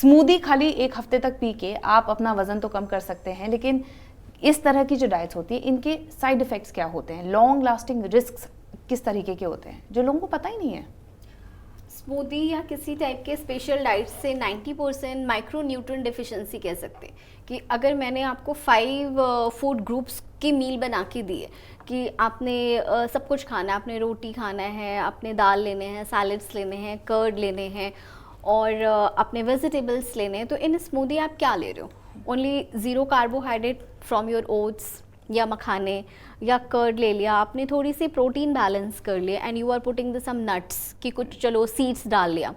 Smoothie खाली एक हफ्ते तक पी के आप अपना वजन तो कम कर सकते हैं, लेकिन इस तरह की जो डाइट्स होती है इनके साइड इफेक्ट्स क्या होते हैं, लॉन्ग लास्टिंग रिस्क किस तरीके के होते हैं जो लोगों को पता ही नहीं है। स्मूदी या किसी टाइप के स्पेशल डाइट से 90% माइक्रो न्यूट्रिएंट डिफिशिएंसी कह सकते हैं कि अगर मैंने आपको 5 फूड ग्रुप्स की मील बना के दी है कि आपने सब कुछ खाना है, आपने रोटी खाना है, आपने दाल लेने हैं, सैलड्स लेने हैं, कर्ड लेने हैं और अपने वेजिटेबल्स लेने हैं, तो इन स्मूदी आप क्या ले रहे हो? Only 0 carbohydrate from your oats या मखाने या कर्ड ले लिया, आपने थोड़ी सी प्रोटीन बैलेंस कर लिया and you are putting the some nuts कि कुछ चलो सीड्स डाल लिया।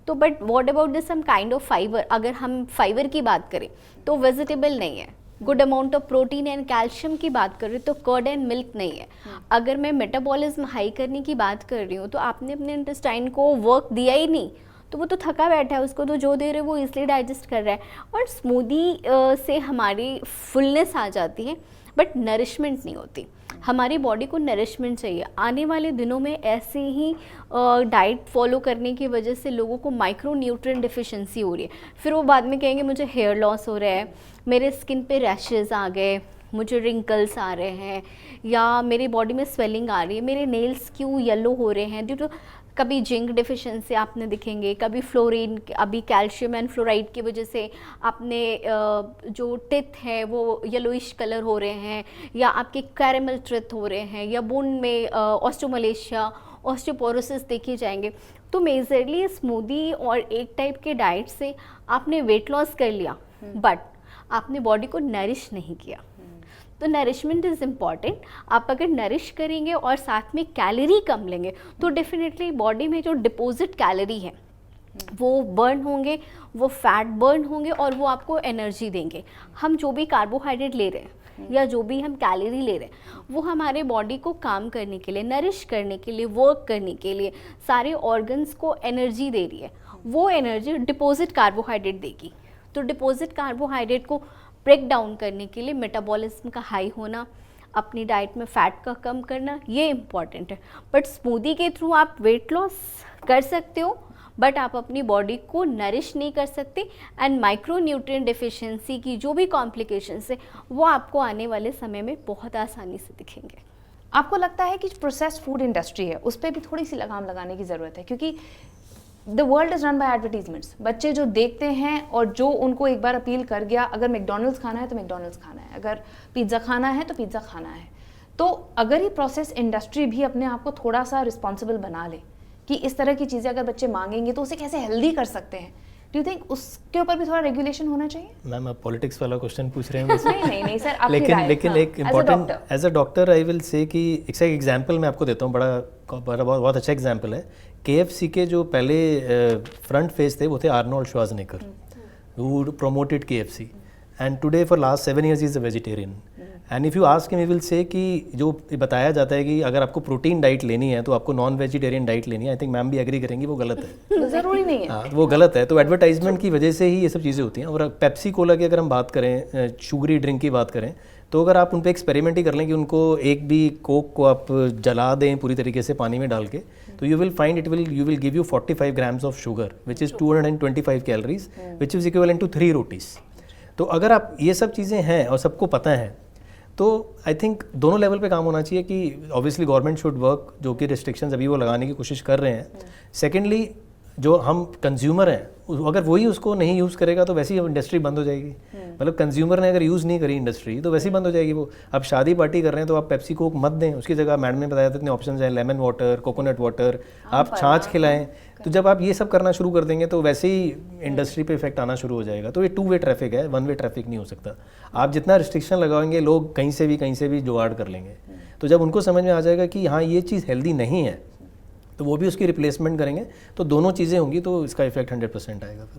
तो but what about this some kind of fibre? अगर हम फाइबर की बात करें तो वेजिटेबल नहीं है। Good amount of protein and calcium की बात कर रही हूँ तो कर्ड एंड मिल्क नहीं है। अगर मैं मेटाबॉलिज्म हाई करने की बात कर रही हूँ तो आपने अपने इंटेस्टाइन को वर्क दिया ही नहीं, तो वो तो थका बैठा है, उसको तो जो दे रहे वो इसलिए डाइजेस्ट कर रहा है। और स्मूदी से हमारी फुलनेस आ जाती है बट नरिशमेंट नहीं होती। हमारी बॉडी को नरिशमेंट चाहिए। आने वाले दिनों में ऐसे ही डाइट फॉलो करने की वजह से लोगों को माइक्रो न्यूट्रिएंट डिफिशिएंसी हो रही है, फिर वो बाद में कहेंगे मुझे हेयर लॉस हो रहा है, मेरे स्किन पे रैशेज़ आ गए, मुझे रिंकल्स आ रहे हैं, या मेरी बॉडी में स्वेलिंग आ रही है, मेरे नेल्स क्यों येलो हो रहे हैं ड्यू टू कभी जिंक डिफिशिएंसी आपने दिखेंगे, कभी फ्लोरीन, अभी कैल्शियम एंड फ्लोराइड की वजह से आपने जो टिथ है वो येलोइश कलर हो रहे हैं, या आपके कैरेमल टिथ हो रहे हैं, या बोन में ऑस्टियोमलेशिया, ऑस्टियोपोरोसिस देखे जाएंगे। तो मेजरली स्मूदी और एक टाइप के डाइट से आपने वेट लॉस कर लिया बट आपने बॉडी को नरिश नहीं किया। तो नरिशमेंट इज़ इम्पॉर्टेंट। आप अगर नरिश करेंगे और साथ में कैलोरी कम लेंगे तो डेफिनेटली बॉडी में जो डिपॉजिट कैलोरी है वो बर्न होंगे, वो फैट बर्न होंगे और वो आपको एनर्जी देंगे। हम जो भी कार्बोहाइड्रेट ले रहे हैं या जो भी हम कैलोरी ले रहे हैं वो हमारे बॉडी को काम करने के लिए, नरिश करने के लिए, वर्क करने के लिए, सारे ऑर्गन्स को एनर्जी दे रही है। वो एनर्जी डिपॉजिट कार्बोहाइड्रेट देगी। तो डिपॉजिट कार्बोहाइड्रेट को ब्रेक डाउन करने के लिए मेटाबॉलिज्म का हाई होना, अपनी डाइट में फ़ैट का कम करना, ये इम्पॉर्टेंट है। बट स्मूदी के थ्रू आप वेट लॉस कर सकते हो बट आप अपनी बॉडी को नरिश नहीं कर सकते एंड माइक्रो न्यूट्रिएंट डिफिशिएंसी की जो भी कॉम्प्लिकेशंस है वो आपको आने वाले समय में बहुत आसानी से दिखेंगे। आपको लगता है कि प्रोसेस्ड फूड इंडस्ट्री है उस पर भी थोड़ी सी लगाम लगाने की ज़रूरत है, क्योंकि the world is run by advertisements. बच्चे जो देखते हैं और जो उनको एक बार अपील कर गया, अगर मैकडॉनल्ड्स खाना है तो मैकडॉनल्ड्स खाना है, अगर पिज़्ज़ा खाना है तो पिज़्ज़ा खाना है। तो अगर ये प्रोसेस इंडस्ट्री भी अपने आप को थोड़ा सा रिस्पॉन्सिबल बना ले कि इस तरह की चीज़ें अगर बच्चे मांगेंगे तो उसे कैसे हेल्दी कर सकते हैं, डू यू थिंक उसके ऊपर भी थोड़ा रेगुलेशन होना चाहिए? मैम आप पॉलिटिक्स वाला क्वेश्चन पूछ रहे हैं नहीं सर, आपकी लेकिन राय, लेकिन हाँ, एक important as a doctor I will say कि एक एग्जांपल मैं आपको देता हूँ, बहुत अच्छा एग्जांपल है। KFC के जो पहले फ्रंट फेस थे वो थे Arnold Schwarzenegger, who promoted KFC and today for last 7 years he is a vegetarian and if you ask him he will say कि जो बताया जाता है कि अगर आपको प्रोटीन डाइट लेनी है तो आपको नॉन वेजिटेरियन डाइट लेनी है, आई थिंक मैम भी एग्री करेंगी वो गलत है। ज़रूरी नहीं है। हाँ, वो गलत है। तो एडवर्टाइजमेंट की वजह से ही ये सब चीज़ें होती हैं। और पेप्सी कोला की अगर हम बात करें, शुगरी ड्रिंक की बात करें, तो अगर आप उन पर एक्सपेरिमेंट ही कर लें कि उनको एक भी कोक को आप जला दें पूरी तरीके से पानी में डाल के, तो you will find you will give you 45 grams of sugar which is 225 calories which is equivalent to 3 rotis. तो अगर आप ये सब चीज़ें हैं और सबको पता है तो आई थिंक दोनों लेवल पे काम होना चाहिए कि ऑब्वियसली गवर्नमेंट शुड वर्क, जो कि रिस्ट्रिक्शंस अभी वो लगाने की कोशिश कर रहे हैं। सेकेंडली जो हम कंज्यूमर हैं अगर वही उसको नहीं यूज़ करेगा तो वैसे ही इंडस्ट्री बंद हो जाएगी। मतलब कंज्यूमर ने अगर यूज़ नहीं करी इंडस्ट्री तो वैसे ही बंद हो जाएगी। वो आप शादी पार्टी कर रहे हैं तो आप पेप्सी कोक मत दें, उसकी जगह मैडम ने बताया था इतने ऑप्शन हैं, लेमन वाटर, कोकोनट वाटर, आप छाछ खिलाएं। तो जब आप ये सब करना शुरू कर देंगे तो वैसे ही इंडस्ट्री पे इफेक्ट आना शुरू हो जाएगा। तो ये 2 वे ट्रैफिक है, 1 वे ट्रैफिक नहीं हो सकता। आप जितना रिस्ट्रिक्शन लगाएंगे लोग कहीं से भी जुगाड़ कर लेंगे। तो जब उनको समझ में आ जाएगा कि हाँ ये चीज़ हेल्दी नहीं है तो वो भी उसकी रिप्लेसमेंट करेंगे, तो दोनों चीज़ें होंगी तो इसका इफेक्ट 100% आएगा।